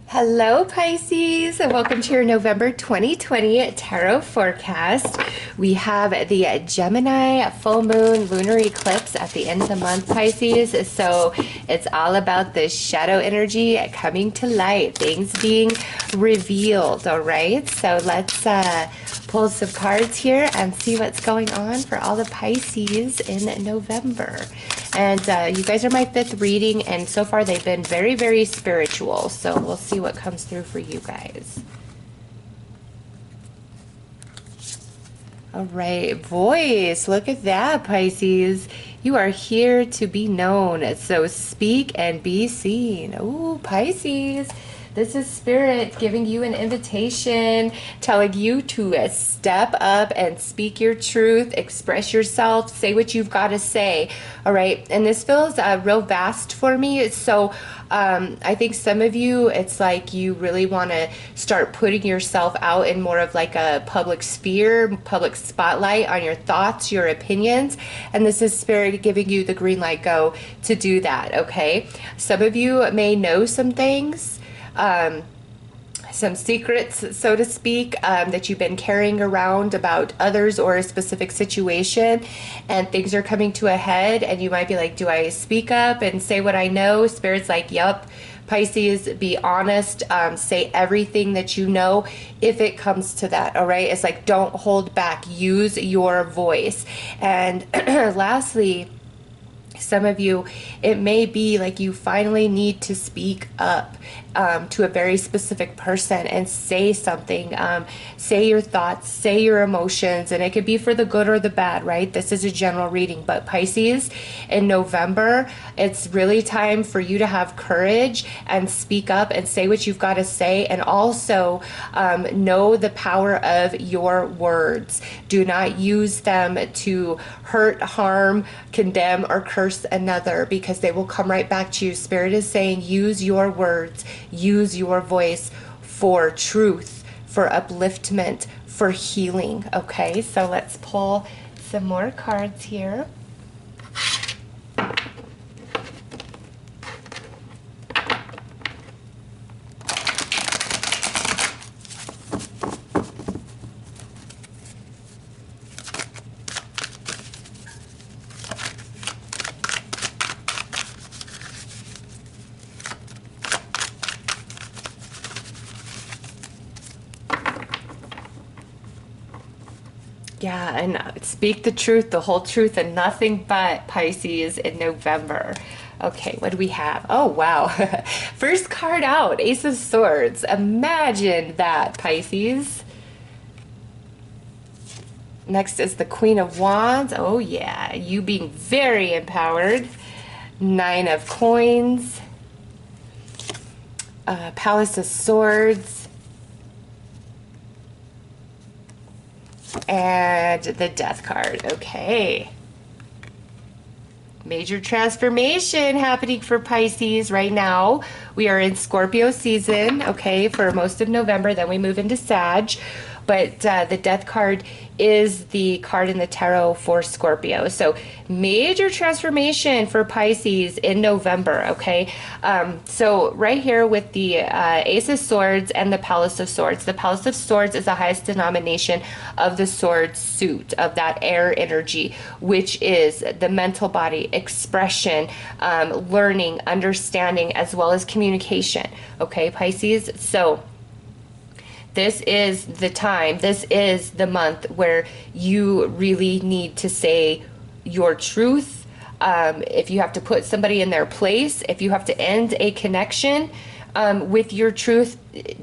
Hello, Pisces, and welcome to your November 2020 tarot forecast. We have the Gemini full moon lunar eclipse at the end of the month, Pisces. So it's all about the shadow energy coming to light, things being revealed. All right, so let's pull some cards here and see what's going on for all the Pisces in November. And you guys are my fifth reading, and so far they've been very, very spiritual. So we'll see what comes through for you guys. All right, voice. Look at that, Pisces. You are here to be known. So speak and be seen. Ooh, Pisces. This is Spirit giving you an invitation, telling you to step up and speak your truth, express yourself, say what you've got to say. All right. And this feels real vast for me. So I think some of you, it's like you really want to start putting yourself out in more of like a public sphere, public spotlight on your thoughts, your opinions. And this is Spirit giving you the green light go to do that. Okay. Some of you may know some things. Some secrets, so to speak, that you've been carrying around about others or a specific situation, and things are coming to a head, and you might be like, do I speak up and say what I know? Spirit's like, yep. Pisces, be honest, say everything that you know if it comes to that. All right, it's like, don't hold back, use your voice. And lastly, some of you, it may be like you finally need to speak up to a very specific person and say something. Say your thoughts, say your emotions, and it could be for the good or the bad, right? This is a general reading, but Pisces, in November, it's really time for you to have courage and speak up and say what you've got to say, and also know the power of your words. Do not use them to hurt, harm, condemn, or curse another, because they will come right back to you. Spirit is saying, use your words, use your voice for truth, for upliftment, for healing. Okay, so let's pull some more cards here. Yeah, and speak the truth, the whole truth, and nothing but, Pisces, in November. Okay, what do we have? Oh, wow. First card out, Ace of Swords. Imagine that, Pisces. Next is the Queen of Wands. Oh, yeah, you being very empowered. Nine of Coins. Palace of Swords. And the Death card. Okay. Major transformation happening for Pisces right now. We are in Scorpio season, okay, for most of November. Then we move into Sag. But the Death card is the card in the tarot for Scorpio. So major transformation for Pisces in November, okay? So right here with the Ace of Swords and the Palace of Swords. The Palace of Swords is the highest denomination of the sword suit, of that air energy, which is the mental body, expression, learning, understanding, as well as communication, okay, Pisces? So this is the time, this is the month where you really need to say your truth. If you have to put somebody in their place, if you have to end a connection with your truth,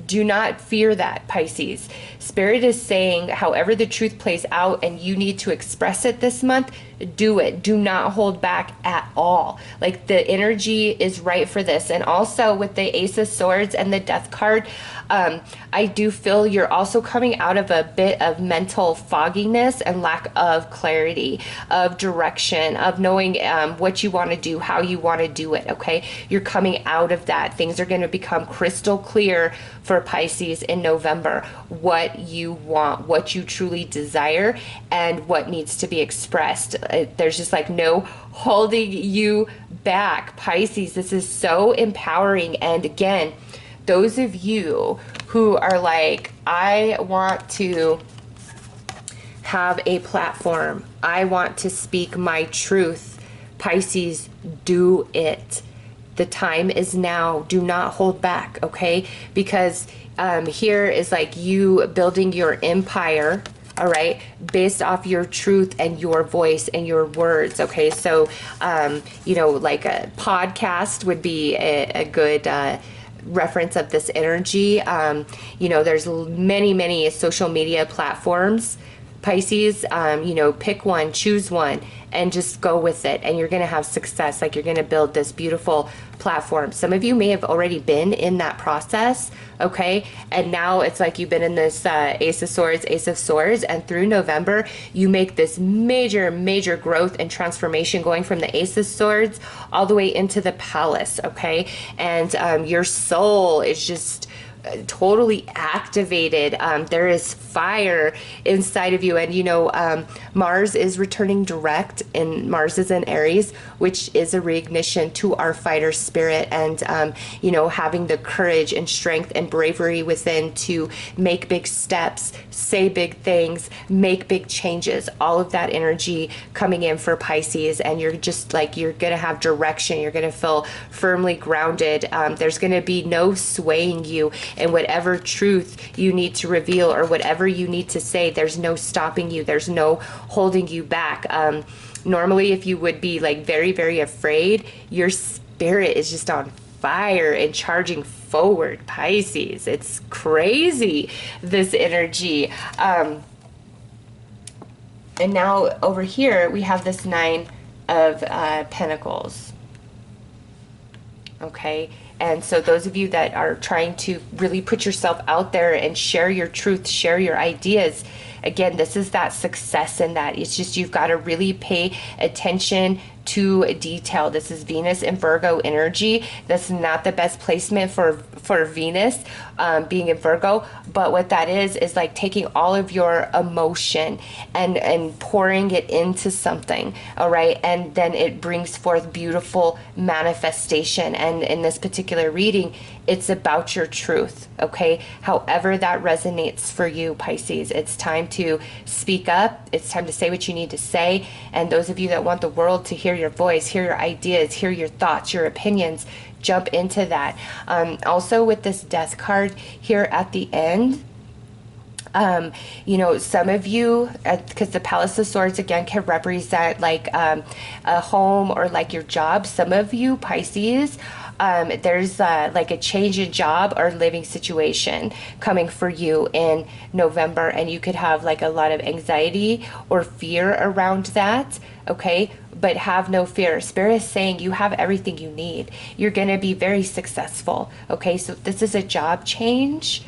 do not fear that, Pisces. Spirit is saying, however the truth plays out and you need to express it this month, do it. Do not hold back at all. Like, the energy is right for this. And also with the Ace of Swords and the Death card, I do feel you're also coming out of a bit of mental fogginess and lack of clarity, of direction, of knowing what you want to do, how you want to do it, okay? You're coming out of that. Things are going to become crystal clear for Pisces in November, what you want, what you truly desire, and what needs to be expressed. There's just like no holding you back, Pisces. This is so empowering. And again, those of you who are like, I want to have a platform, I want to speak my truth, Pisces, do it. The time is now. Do not hold back, okay? Because here is like you building your empire, all right, based off your truth and your voice and your words, okay? So, you know, like a podcast would be a good reference of this energy. You know, there's many social media platforms, Pisces. You know, pick one, choose one, and just go with it, and you're going to have success. Like, you're going to build this beautiful platform. Some of you may have already been in that process, okay? And now it's like you've been in this Ace of Swords, and through November, you make this major growth and transformation, going from the Ace of Swords all the way into the Palace, okay? And your soul is just totally activated. There is fire inside of you, and you know, Mars is returning direct, and Mars is in Aries, which is a reignition to our fighter spirit, and you know, having the courage and strength and bravery within to make big steps, say big things, make big changes. All of that energy coming in for Pisces, and you're just like, you're gonna have direction. You're gonna feel firmly grounded. There's gonna be no swaying you, and whatever truth you need to reveal or whatever you need to say, there's no stopping you. There's no holding you back. Normally, if you would be like very afraid, your spirit is just on fire and charging forward, Pisces. It's crazy, this energy. And now over here, we have this Nine of Pentacles. Okay. And so those of you that are trying to really put yourself out there and share your truth, share your ideas, again, this is that success in that. It's just, you've got to really pay attention to detail. This is Venus and Virgo energy. That's not the best placement for Venus being in Virgo, but what that is like taking all of your emotion and pouring it into something, all right? And then it brings forth beautiful manifestation. And in this particular reading, it's about your truth, okay? However that resonates for you, Pisces, it's time to speak up. It's time to say what you need to say. And those of you that want the world to hear your voice, hear your ideas, hear your thoughts, your opinions, jump into that. Also with this Death card here at the end, you know, some of you, because the Palace of Swords again can represent like a home or like your job. Some of you, Pisces, there's like a change in job or living situation coming for you in November, and you could have like a lot of anxiety or fear around that, okay? But have no fear. Spirit is saying you have everything you need. You're going to be very successful, okay? So if this is a job change,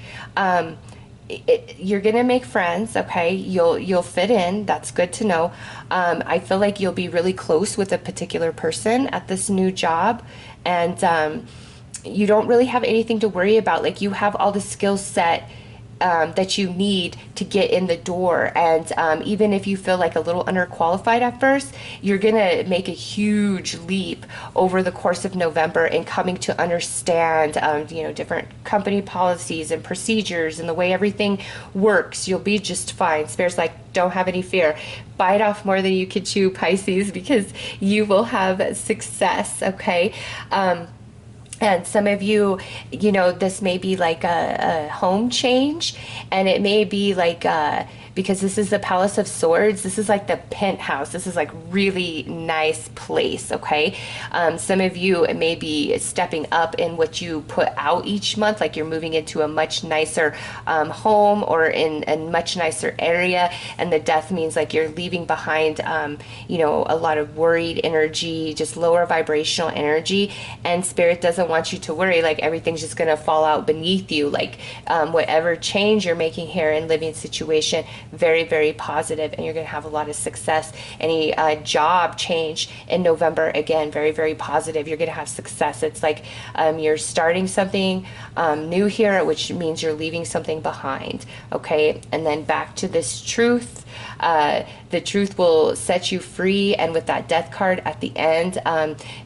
you're gonna make friends, okay? You'll fit in. That's good to know. I feel like you'll be really close with a particular person at this new job, and you don't really have anything to worry about. Like, you have all the skill set that you need to get in the door, and even if you feel like a little underqualified at first, you're gonna make a huge leap over the course of November in coming to understand you know, different company policies and procedures and the way everything works. You'll be just fine. Spirit's like, don't have any fear. Bite off more than you can chew, Pisces, because you will have success, okay? And some of you, you know, this may be like a home change, and it may be like, because this is the Palace of Swords, this is like the penthouse. This is like really nice place, okay? Some of you may be stepping up in what you put out each month, like you're moving into a much nicer home or in a much nicer area, and the Death means like you're leaving behind, you know, a lot of worried energy, just lower vibrational energy, and Spirit doesn't want you to worry like everything's just gonna fall out beneath you. Like whatever change you're making here in living situation, very positive, and you're gonna have a lot of success. Any job change in November, again, very positive. You're gonna have success. It's like you're starting something new here, which means you're leaving something behind, okay? And then back to this truth. The truth will set you free. And with that death card at the end,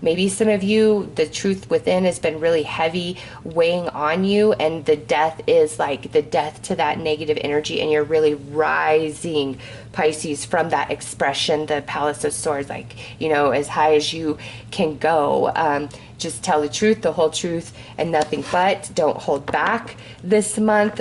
maybe some of you, the truth within has been really heavy, weighing on you, and the death is like the death to that negative energy, and you're really rising, Pisces, from that expression, the Palace of Swords, like, you know, as high as you can go. Just tell the truth, the whole truth, and nothing but. Don't hold back this month.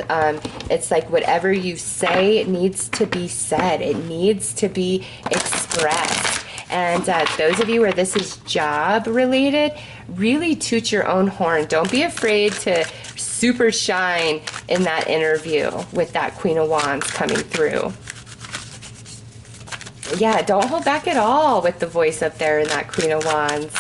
It's like whatever you say needs to be said. It needs to be expressed. And those of you where this is job related, really toot your own horn. Don't be afraid to super shine in that interview with that Queen of Wands coming through. Yeah, don't hold back at all with the voice up there in that Queen of Wands.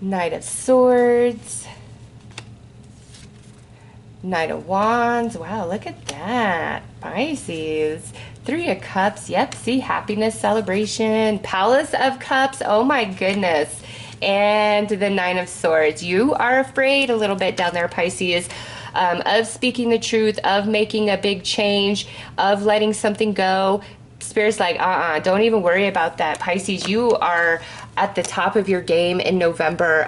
Knight of Swords, Knight of Wands. Wow, look at that, Pisces. Three of Cups. Yep, see, happiness, celebration. Palace of Cups. Oh my goodness. And the Nine of Swords. You are afraid a little bit down there, Pisces, of speaking the truth, of making a big change, of letting something go. Spirit's like, don't even worry about that, Pisces. You are at the top of your game in November,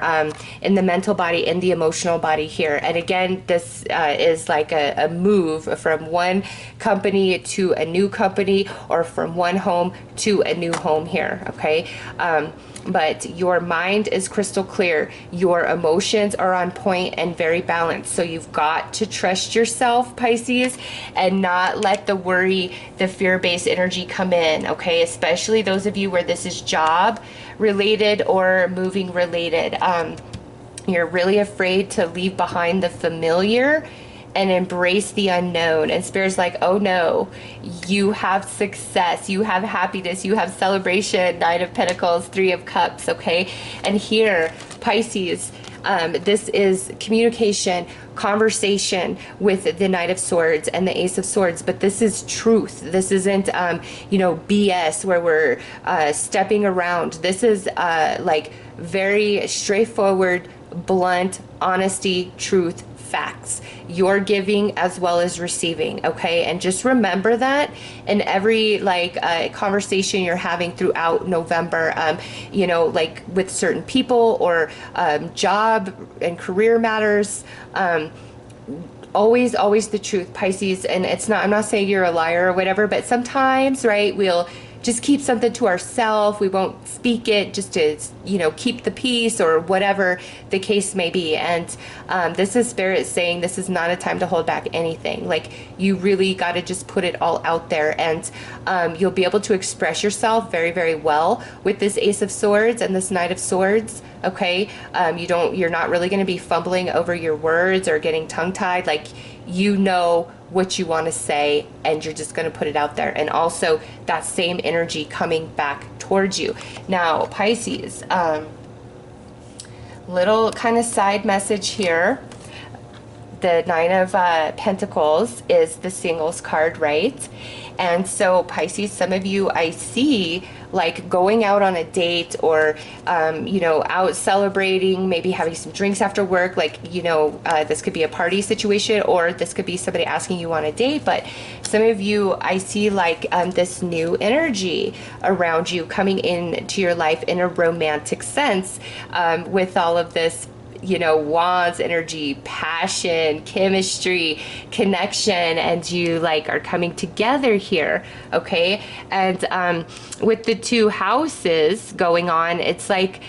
in the mental body, in the emotional body here. And again, this is like a move from one company to a new company, or from one home to a new home here, okay? But your mind is crystal clear. Your emotions are on point and very balanced. So you've got to trust yourself, Pisces, and not let the worry, the fear-based energy come in, okay? Especially those of you where this is job related or moving related. You're really afraid to leave behind the familiar and embrace the unknown. And Spirit's like, oh no, you have success, you have happiness, you have celebration. Nine of Pentacles, Three of Cups, okay? And here, Pisces, this is communication, conversation with the Knight of Swords and the Ace of Swords, but this is truth. This isn't, you know, BS where we're stepping around. This is like very straightforward, blunt, honesty, truth, facts. You're giving as well as receiving, okay? And just remember that in every like conversation you're having throughout November, you know, like with certain people or job and career matters. Always the truth, Pisces. And it's not, I'm not saying you're a liar or whatever, but sometimes, right, we'll just keep something to ourselves. We won't speak it just to, you know, keep the peace or whatever the case may be. And this is Spirit saying this is not a time to hold back anything. Like, you really got to just put it all out there, and you'll be able to express yourself very, very well with this Ace of Swords and this Knight of Swords. Okay, you're not really going to be fumbling over your words or getting tongue-tied. Like, you know what you want to say, and you're just going to put it out there. And also that same energy coming back towards you. Now, Pisces, little kind of side message here. The Nine of Pentacles is the singles card, right? And so Pisces, some of you I see like going out on a date, or you know, out celebrating, maybe having some drinks after work. Like, you know, this could be a party situation, or this could be somebody asking you on a date. But some of you I see like this new energy around you coming into your life in a romantic sense, with all of this, you know, wands energy, passion, chemistry, connection, and you like are coming together here, okay? And with the two houses going on, it's like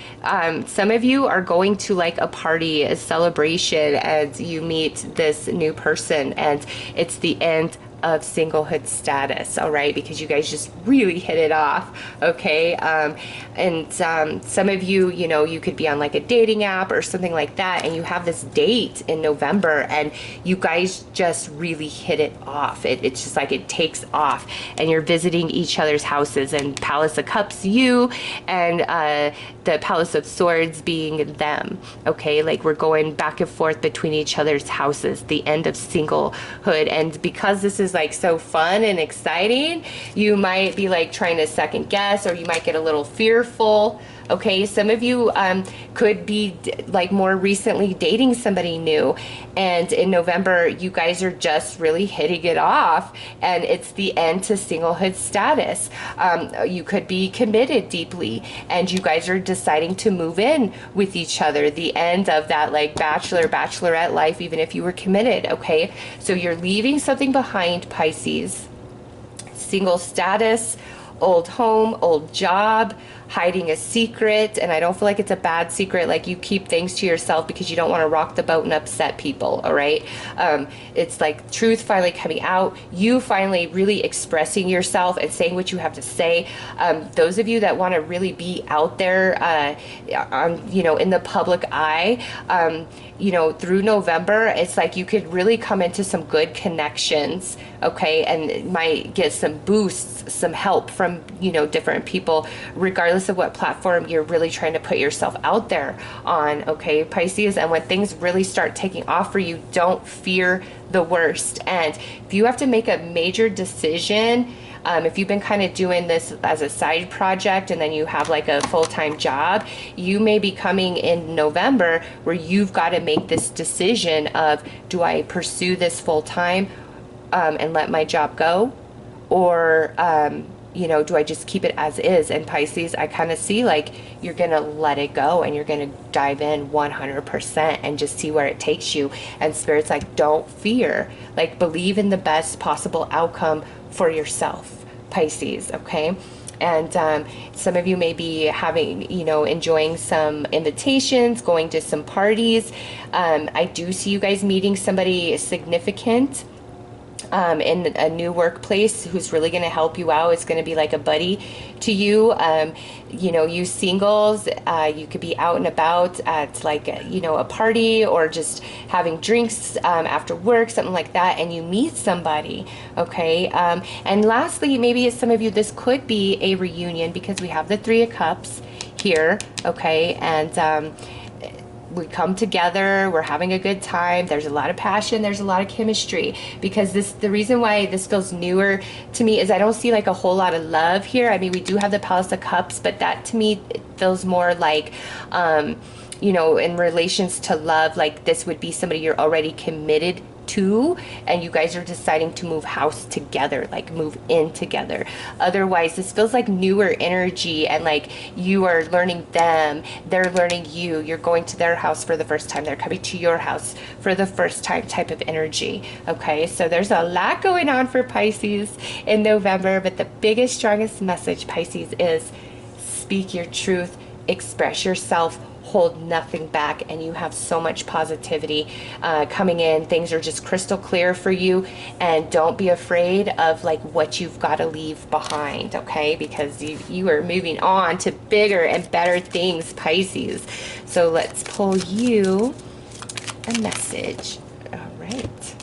some of you are going to like a party, a celebration, and you meet this new person, and it's the end of singlehood status, all right, because you guys just really hit it off, okay? And some of you, you know, you could be on like a dating app or something like that, and you have this date in November, and you guys just really hit it off. It's just like it takes off, and you're visiting each other's houses, and Palace of Cups, you, and the Palace of Swords being them, okay? Like, we're going back and forth between each other's houses, the end of singlehood. And because this is is like so fun and exciting, you might be like trying to second guess, or you might get a little fearful. Okay, some of you could be like more recently dating somebody new, and in November you guys are just really hitting it off, and it's the end to singlehood status. You could be committed deeply, and you guys are deciding to move in with each other. The end of that like bachelorette life, even if you were committed. Okay, so you're leaving something behind, Pisces. Single status, old home, old job, hiding a secret. And I don't feel like it's a bad secret, like you keep things to yourself because you don't want to rock the boat and upset people. All right, it's like truth finally coming out, you finally really expressing yourself and saying what you have to say. Those of you that want to really be out there you know, in the public eye, you know, through November, it's like you could really come into some good connections, okay, and might get some boosts, some help from, you know, different people, regardless of what platform you're really trying to put yourself out there on, okay, Pisces. And when things really start taking off for you, don't fear the worst. And if you have to make a major decision, if you've been kind of doing this as a side project and then you have like a full-time job, you may be coming in November where you've got to make this decision of, do I pursue this full-time and let my job go? Or, you know, do I just keep it as is? And Pisces, I kind of see like you're going to let it go and you're going to dive in 100% and just see where it takes you. And Spirit's like, don't fear, like believe in the best possible outcome for yourself, Pisces, okay? And some of you may be having, you know, enjoying some invitations, going to some parties. I do see you guys meeting somebody significant in a new workplace who's really going to help you out. It's going to be like a buddy to you. You know, you singles, you could be out and about at like you know, a party or just having drinks after work, something like that, and you meet somebody, okay? And lastly, maybe some of you, this could be a reunion because we have the Three of Cups here, okay? And we come together, we're having a good time, there's a lot of passion, there's a lot of chemistry, because the reason why this feels newer to me is I don't see like a whole lot of love here. I mean, we do have the Palace of Cups, but that to me, it feels more like you know, in relations to love, like this would be somebody you're already committed to, and you guys are deciding to move house together, like move in together. Otherwise, this feels like newer energy, and like you are learning them, they're learning you, you're going to their house for the first time, they're coming to your house for the first time type of energy. Okay, so there's a lot going on for Pisces in November, but the biggest, strongest message, Pisces, is speak your truth, express yourself, hold nothing back, and you have so much positivity coming in. Things are just crystal clear for you, and don't be afraid of like what you've got to leave behind, okay? Because you are moving on to bigger and better things, Pisces. So let's pull you a message. All right.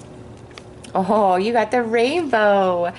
Oh, you got the rainbow.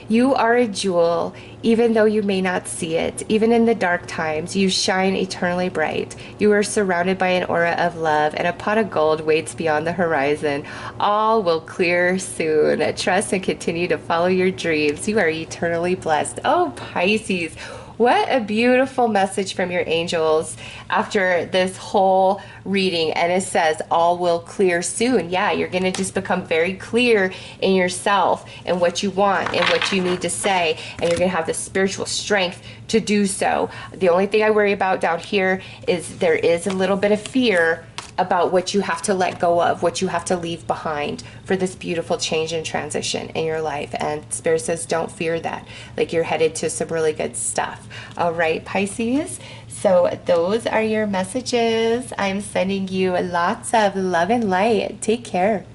You are a jewel, even though you may not see it. Even in the dark times, you shine eternally bright. You are surrounded by an aura of love, and a pot of gold waits beyond the horizon. All will clear soon. Trust and continue to follow your dreams. You are eternally blessed. Oh, Pisces. What a beautiful message from your angels after this whole reading. And it says, all will clear soon. Yeah, you're going to just become very clear in yourself and what you want and what you need to say. And you're going to have the spiritual strength to do so. The only thing I worry about down here is there is a little bit of fear about what you have to let go of, what you have to leave behind for this beautiful change and transition in your life. And Spirit says, don't fear that. Like, you're headed to some really good stuff. All right, Pisces. So those are your messages. I'm sending you lots of love and light. Take care.